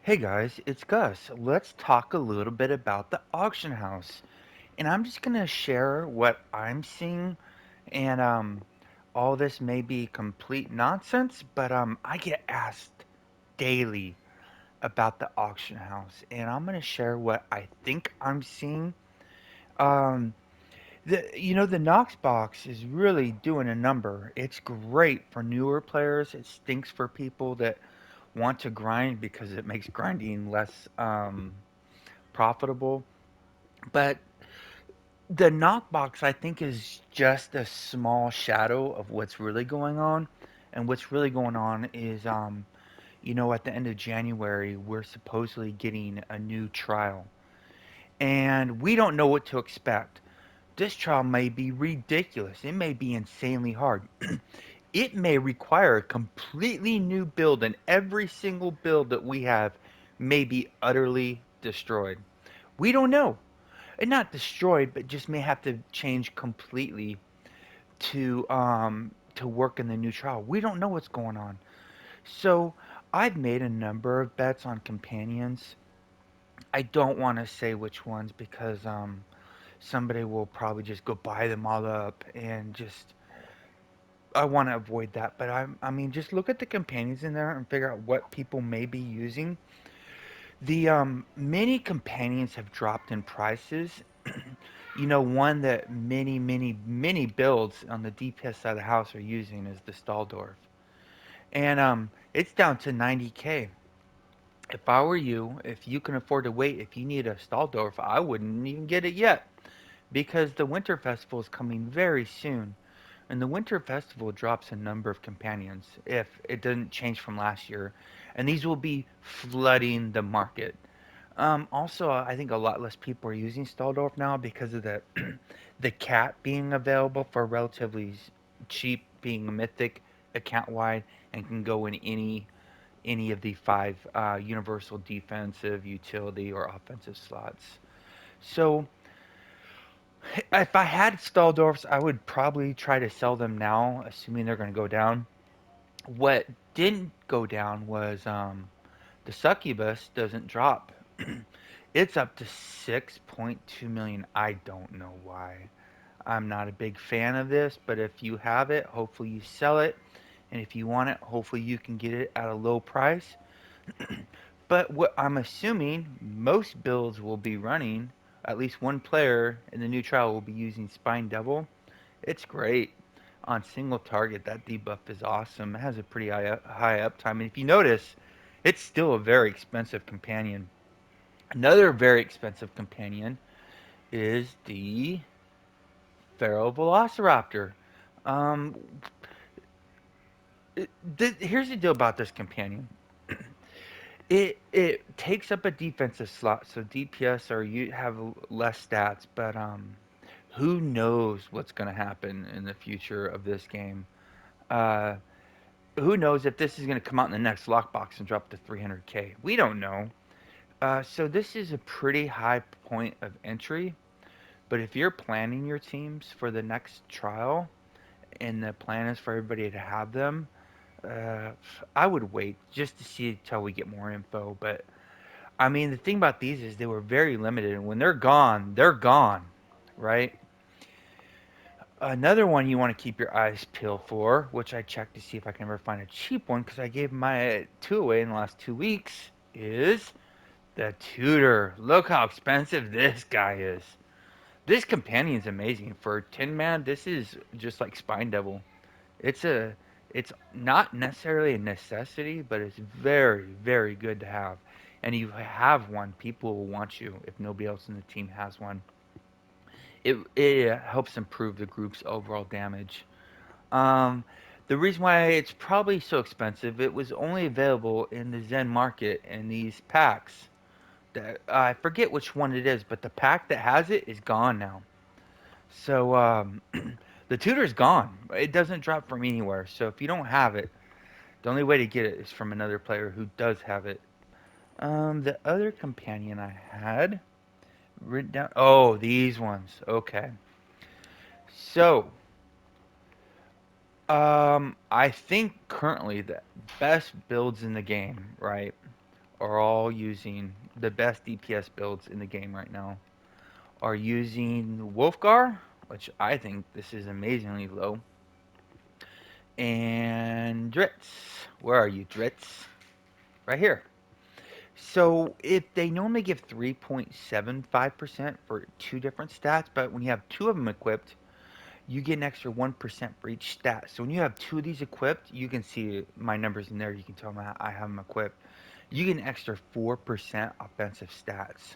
Hey guys, it's Gus. Let's talk a little bit about the auction house. And I'm just going to share what I'm seeing. And all this may be complete nonsense, but I get asked daily about the auction house. And I'm going to share what I think I'm seeing. Um, the Knox box is really doing a number. It's great for newer players. It stinks for people that want to grind because it makes grinding less profitable. But the knockbox, I think, is just a small shadow of what's really going on. And what's really going on is, at the end of January, we're supposedly getting a new trial. And we don't know what to expect. This trial may be ridiculous. It may be insanely hard. It may require a completely new build, and every single build that we have may be utterly destroyed. We don't know. And not destroyed, but just may have to change completely to work in the new trial. We don't know what's going on. So I've made a number of bets on companions. I don't want to say which ones because somebody will probably just go buy them all up and just I want to avoid that. But I mean, just look at the companions in there and figure out what people may be using. The many companions have dropped in prices. One that many builds on the DPS side of the house are using is the Stalldorf. And it's down to 90k. If I were you, if you can afford to wait, if you need a Stalldorf, I wouldn't even get it yet because the Winter Festival is coming very soon. And the Winter Festival drops a number of companions if it doesn't change from last year. And these will be flooding the market. Also, I think a lot less people are using Stalldorf now because of the the cat being available for relatively cheap, being a mythic account wide, and can go in any of the five universal defensive, utility, or offensive slots. So, if I had Stalldorfs, I would probably try to sell them now, assuming they're going to go down. What didn't go down was the succubus doesn't drop. It's up to 6.2 million. I don't know why. I'm not a big fan of this, but if you have it, hopefully you sell it. And if you want it, hopefully you can get it at a low price. But what I'm assuming most builds will be running, at least one player in the new trial will be using Spine Devil. It's great. On single target, that debuff is awesome. It has a pretty high uptime. And if you notice, it's still a very expensive companion. Another very expensive companion is the Pharaoh Velociraptor. Um, Here's the deal about this companion. It takes up a defensive slot, so DPS or you have less stats, but who knows what's going to happen in the future of this game? Uh, who knows if this is going to come out in the next lockbox and drop to 300k? We don't know. So this is a pretty high point of entry. But if you're planning your teams for the next trial, and the plan is for everybody to have them, uh, I would wait just to see until we get more info. But I mean, the thing about these is they were very limited, and when they're gone, right? Another one you want to keep your eyes peeled for, which I checked to see if I can ever find a cheap one because I gave my two away in the last 2 weeks, is the Tudor. Look how expensive this guy is. This companion's amazing. For 10 man, this is just like Spine Devil. It's a it's not necessarily a necessity, but it's very, very good to have. And you have one, people will want you if nobody else in the team has one. It helps improve the group's overall damage. Um, the reason why it's probably so expensive, it was only available in the Zen market in these packs. I forget which one it is, but the pack that has it is gone now. So the tutor's gone. It doesn't drop from anywhere. So if you don't have it, the only way to get it is from another player who does have it. The other companion I had written down. Oh, these ones. Okay. So, I think currently the best builds in the game, right? are all using the best DPS builds in the game right now. Are using Wolfgar, which I think this is amazingly low, and Dritz. Where are you, Dritz? Right here. So if they normally give 3.75% for two different stats, but when you have two of them equipped, you get an extra 1% for each stat. So when you have two of these equipped, you can see my numbers in there. You can tell them I have them equipped. You get an extra 4% offensive stats.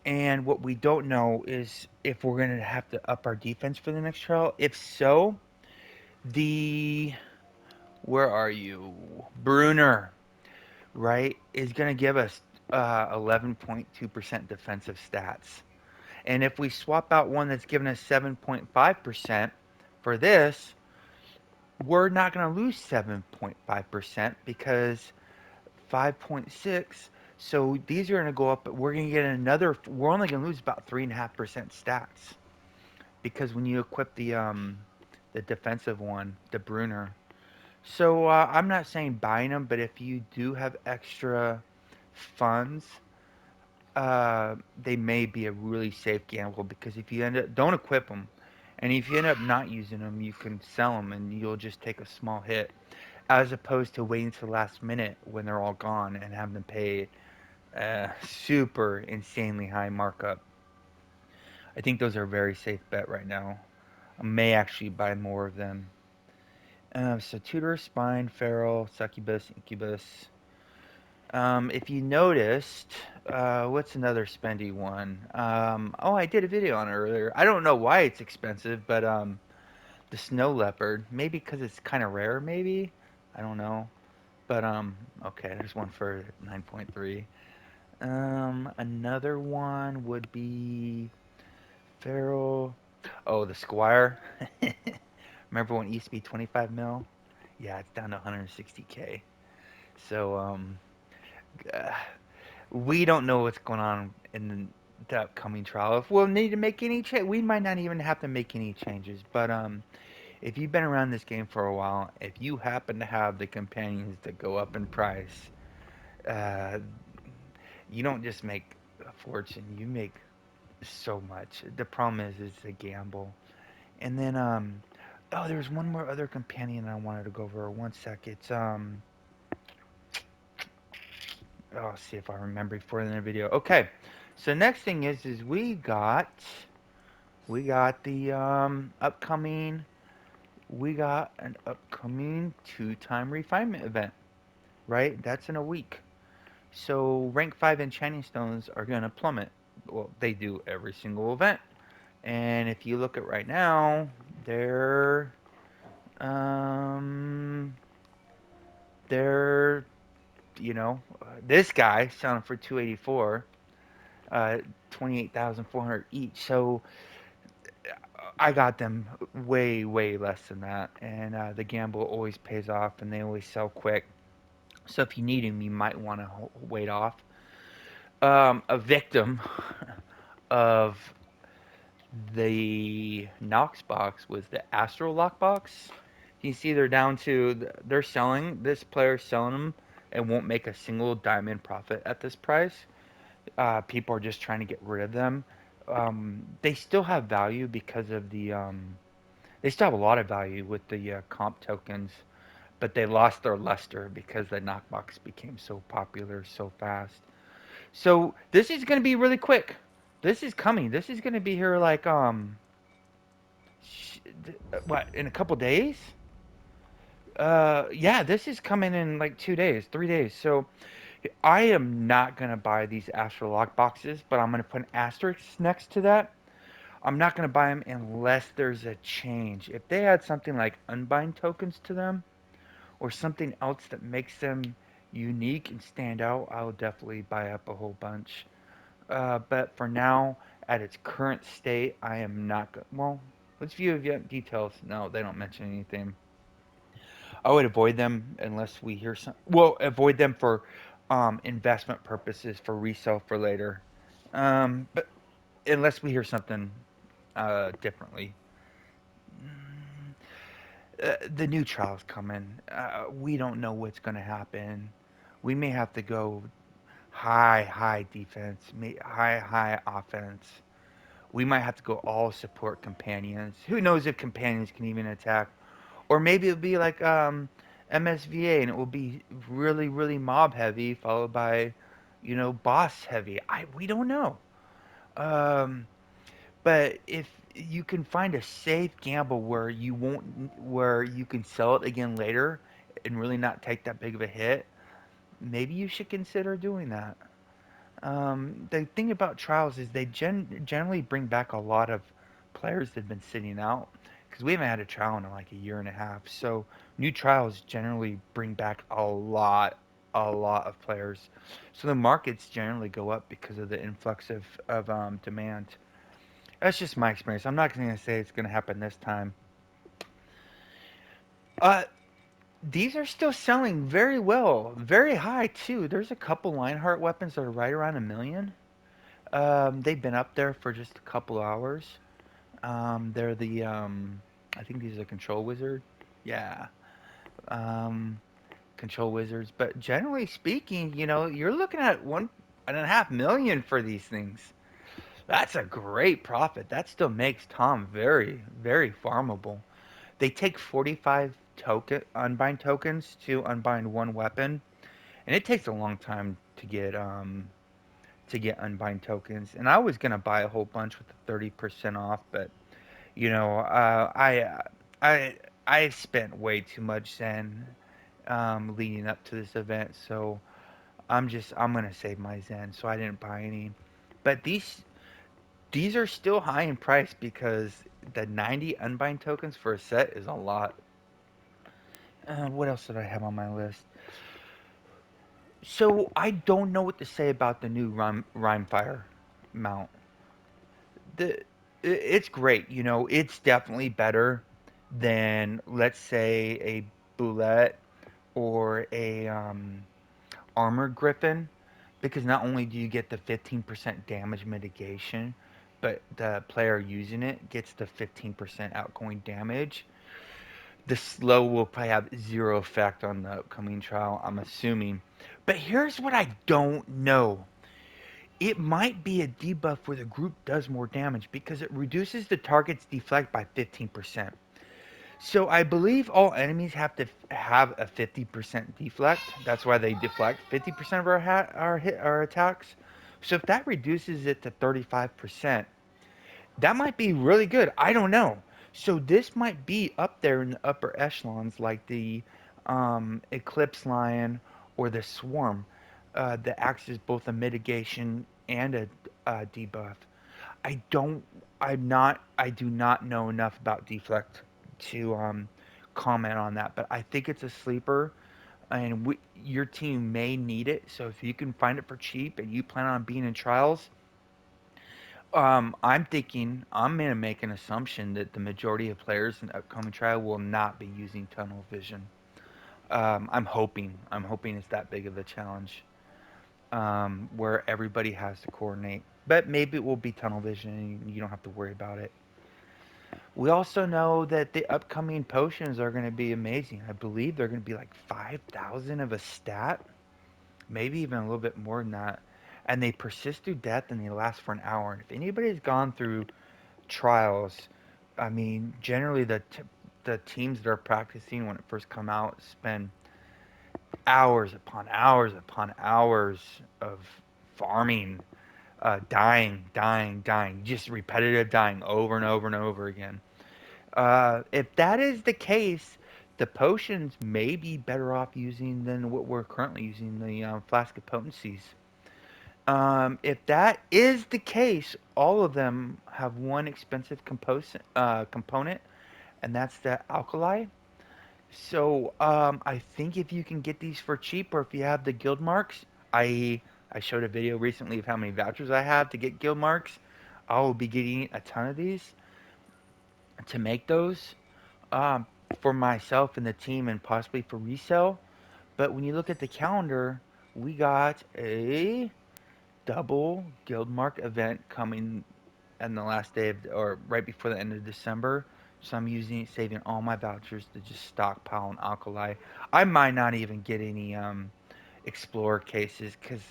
And what we don't know is if we're going to have to up our defense for the next trial. If so, the where are you? Bruner, right, is going to give us 11.2% defensive stats. And if we swap out one that's giving us 7.5% for this, we're not going to lose 7.5% because 5.6. So these are going to go up, but we're going to get another. We're only going to lose about 3.5% stats because when you equip the defensive one, the Bruner. So I'm not saying buying them, but if you do have extra funds, they may be a really safe gamble because if you end up don't equip them, and if you end up not using them, you can sell them and you'll just take a small hit, as opposed to waiting to the last minute when they're all gone and having to pay a super insanely high markup. I think those are a very safe bet right now. I may actually buy more of them. So Tudor, Spine, Feral, Succubus, Incubus. If you noticed, what's another spendy one? Oh, I did a video on it earlier. I don't know why it's expensive, but the snow leopard, maybe because it's kind of rare, maybe. I don't know. But okay, there's one for 9.3. Another one would be Feral. Oh, the Squire. Remember when it used to be 25 mil? Yeah, it's down to 160K. So uh, we don't know what's going on in the upcoming trial. If we'll need to make any change, we might not even have to make any changes. But if you've been around this game for a while, if you happen to have the companions that go up in price, uh, you don't just make a fortune. You make so much. The problem is it's a gamble. And then oh, there's one more other companion I wanted to go over. One sec. It's oh, I'll see if I remember before the end of the video. Okay. So next thing is we got the upcoming we got an upcoming two-time refinement event, right? That's in a week. So rank 5 enchanting stones are going to plummet. Well, they do every single event. And if you look at right now, they're um they're this guy selling for 284, 28,400 each. So I got them way, way less than that. And the gamble always pays off and they always sell quick. So if you need them, you might want to wait off. A victim of the Knox box was the Astral Lock Box. You see, they're selling, this player's selling them and won't make a single diamond profit at this price. People are just trying to get rid of them. They still have value because of they still have a lot of value with the comp tokens, but they lost their luster because the knockbox became so popular so fast. So this is going to be really quick. This is coming. This is going to be here like what, in a couple days? Yeah, this is coming in like 2 days, 3 days. So I am not gonna buy these Astral Lock boxes, but I'm gonna put an asterisk next to that. I'm not gonna buy them unless there's a change. If they add something like unbind tokens to them or something else that makes them unique and stand out, I'll definitely buy up a whole bunch. But for now, at its current state, I am not. Well, let's view details. No, they don't mention anything. I would avoid them unless we hear some. Well, avoid them for investment purposes for resale for later. But unless we hear something differently. Mm, the new trial's coming. We don't know what's going to happen. We may have to go. high defense, high offense. We might have to go all support companions. Who knows if companions can even attack? Or maybe it'll be like MSVA and it will be really mob heavy followed by, boss heavy. We don't know. Um, but if you can find a safe gamble where where you can sell it again later and really not take that big of a hit, maybe you should consider doing that. The thing about trials is they generally bring back a lot of players that have been sitting out because we haven't had a trial in like a year and a half. So new trials generally bring back a lot of players. So the markets generally go up because of the influx of demand. That's just my experience. I'm not going to say it's going to happen this time. Uh, these are still selling very well, very high too. There's a couple Lionheart weapons that are right around 1 million. They've been up there for just a couple hours. They're I think these are Control Wizard. Yeah, um, Control Wizards. But generally speaking, you're looking at 1.5 million for these things. That's a great profit. That still makes Tom very farmable. They take 45 unbind tokens to unbind one weapon, and it takes a long time to get unbind tokens. And I was gonna buy a whole bunch with the 30% off, but you know, I I spent way too much Zen leading up to this event, so I'm gonna save my Zen, so I didn't buy any. But these are still high in price because the 90 unbind tokens for a set is a lot. What else did I have on my list? So I don't know what to say about the new Rhyme Fire mount. It's great. It's definitely better than let's say a Boulette or a Armored Griffin because not only do you get the 15% damage mitigation, but the player using it gets the 15% outgoing damage. The slow will probably have zero effect on the upcoming trial, I'm assuming. But here's what I don't know. It might be a debuff where the group does more damage because it reduces the target's deflect by 15%. So I believe all enemies have to have a 50% deflect. That's why they deflect 50% of our attacks. So if that reduces it to 35%, that might be really good. I don't know. So this might be up there in the upper echelons, like the Eclipse Lion or the Swarm, that acts as both a mitigation and a debuff. I don't. I do not know enough about deflect to comment on that, but I think it's a sleeper, and your team may need it. So if you can find it for cheap and you plan on being in trials, I'm thinking I'm gonna make an assumption that the majority of players in the upcoming trial will not be using tunnel vision. I'm hoping it's that big of a challenge, where everybody has to coordinate. But maybe it will be tunnel vision and you don't have to worry about it. We also know that the upcoming potions are going to be amazing. I believe they're going to be like 5,000 of a stat, maybe even a little bit more than that. And they persist through death and they last for an hour. And if anybody's gone through trials, I mean, generally the teams that are practicing when it first come out spend hours upon hours of farming, dying, just repetitive dying over and over and over again. If that is the case, the potions may be better off using than what we're currently using, the flask of potencies. If that is the case, all of them have one expensive component, and that's the alkali. So I think if you can get these for cheap, or if you have the guild marks, I showed a video recently of how many vouchers I have to get guild marks. I will be getting a ton of these to make those um, for myself and the team, and possibly for resale. But when you look at the calendar, we got a double guild mark event coming on the last day of, or right before the end of December. So I'm saving all my vouchers to just stockpile an alkali. I might not even get any explorer cases because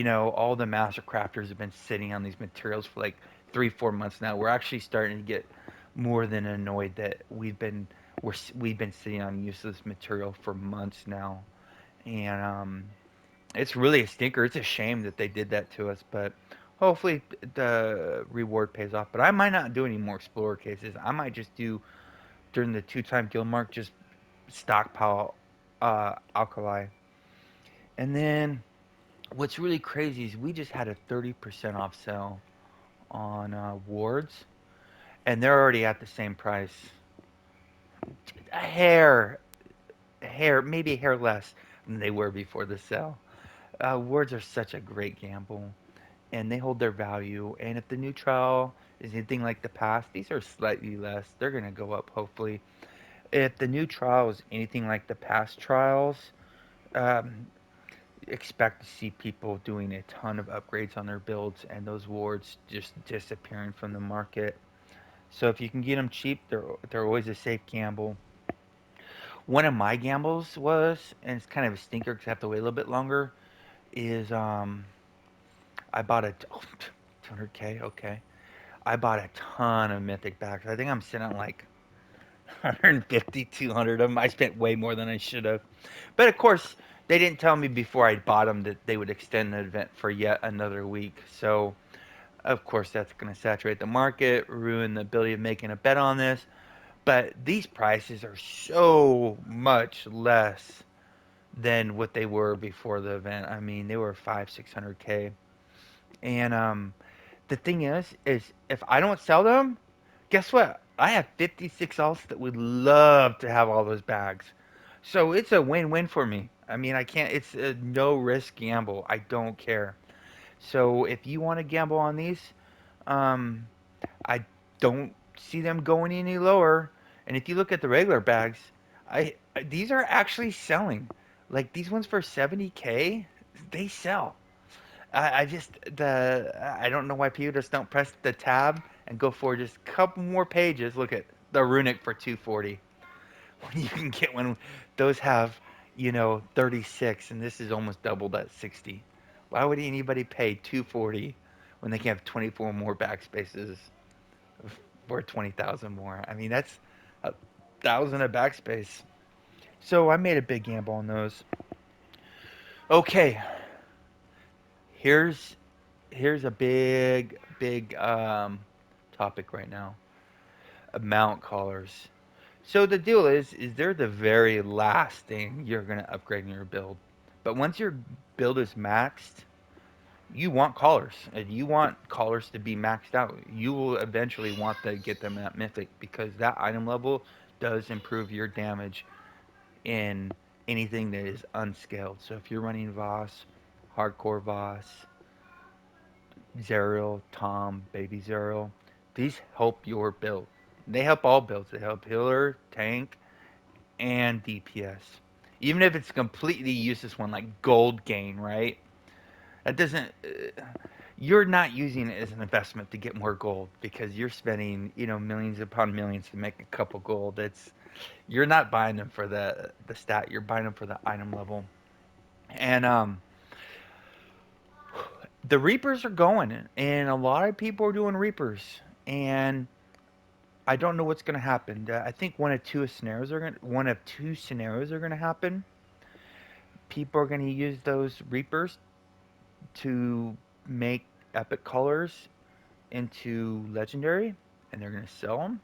all the master crafters have been sitting on these materials for like 3, 4 months now. We're actually starting to get more than annoyed that we've been sitting on useless material for months now, and it's really a stinker. It's a shame that they did that to us, but hopefully the reward pays off. But I might not do any more explorer cases. I might just do during the 2 time guild mark just stockpile alkali, and then what's really crazy is we just had a 30% off sale on wards, and they're already at the same price. A hair, maybe a hair less than they were before the sale. Wards are such a great gamble, and they hold their value. And if the new trial is anything like the past, these are slightly less. They're going to go up, hopefully. If the new trial is anything like the past trials, um, expect to see people doing a ton of upgrades on their builds and those wards just disappearing from the market. So if you can get them cheap, they're always a safe gamble. One of my gambles was, and it's kind of a stinker because I have to wait a little bit longer, is I bought 200K. Okay, I bought a ton of mythic packs. I think I'm sitting on like 150, 200 of them. I spent way more than I should have. But of course, they didn't tell me before I bought them that they would extend the event for yet another week. So of course, that's going to saturate the market, ruin the ability of making a bet on this. But these prices are so much less than what they were before the event. I mean, they were 600K. And the thing is if I don't sell them, guess what? I have 56 alts that would love to have all those bags. So it's a win-win for me. I mean, I can't. It's a no risk gamble. I don't care. So if you want to gamble on these, um, I don't see them going any lower. And if you look at the regular bags, these are actually selling. Like these ones for 70K, they sell. I just I don't know why people just don't press the tab and go for just a couple more pages. Look at the runic for 240. When you can get one, those have 36, and this is almost doubled at 60. Why would anybody pay 240 when they can have 24 more backspaces for 20,000 more? I mean, that's 1,000 of backspace. So I made a big gamble on those. Okay, here's here's a big topic right now. Mount callers. So the deal is they're the very last thing you're gonna upgrade in your build. But once your build is maxed, you want callers, and you want callers to be maxed out. You will eventually want to get them at mythic because that item level does improve your damage in anything that is unscaled. So if you're running Voss, hardcore Voss, Zerial, Tom, Baby Zerial, these help your build. They help all builds. They help healer, tank, and DPS. Even if it's a completely useless one like gold gain, right? That doesn't. You're not using it as an investment to get more gold because you're spending, millions upon millions to make a couple gold. You're not buying them for the stat. You're buying them for the item level. And the Reapers are going, and a lot of people are doing Reapers, and I don't know what's going to happen. I think one of two scenarios are going to happen. People are going to use those Reapers to make epic colors into legendary, and they're going to sell them,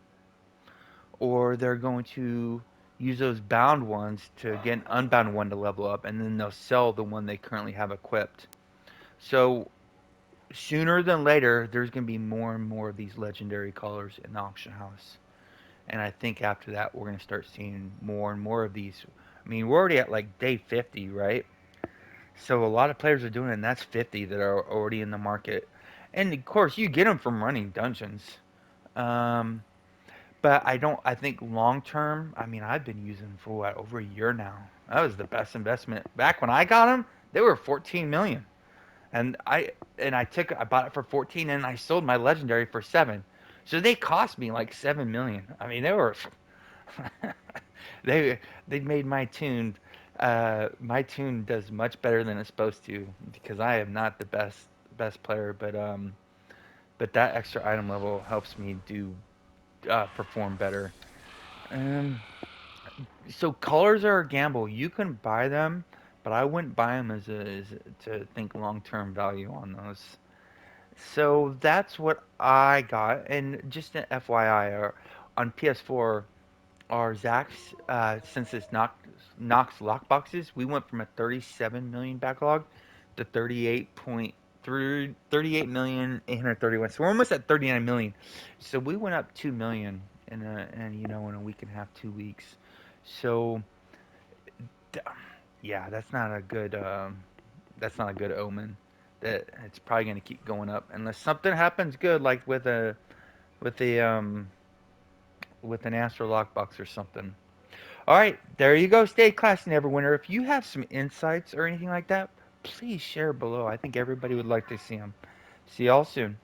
or they're going to use those bound ones to get an unbound one to level up, and then they'll sell the one they currently have equipped. So sooner than later, there's going to be more and more of these legendary colors in the auction house. And I think after that, we're going to start seeing more and more of these. I mean, we're already at like day 50, right? So a lot of players are doing it, and that's 50 that are already in the market. And of course, you get them from running dungeons. Um, but I don't. I think long term. I mean, I've been using them for what, over a year now. That was the best investment. Back when I got them, they were 14 million, and I bought it for 14, and I sold my legendary for 7. So they cost me like 7 million. I mean, they were they they made my tune My tune does much better than it's supposed to because I am not the best player, but that extra item level helps me do perform better. Um, so colors are a gamble. You can buy them, but I wouldn't buy them to think long term value on those. So that's what I got. And just an FYI, on PS4, our Zax, since it's Knox lockboxes, we went from a 37 million backlog to 38,831. So we're almost at 39 million. So we went up 2 million in a week and a half, 2 weeks. So d- yeah, that's not a good omen. That it's probably going to keep going up unless something happens good, like with the with an Astral Lock Box or something. All right, there you go. Stay classy, Neverwinter. If you have some insights or anything like that, please share below. I think everybody would like to see them. See y'all soon.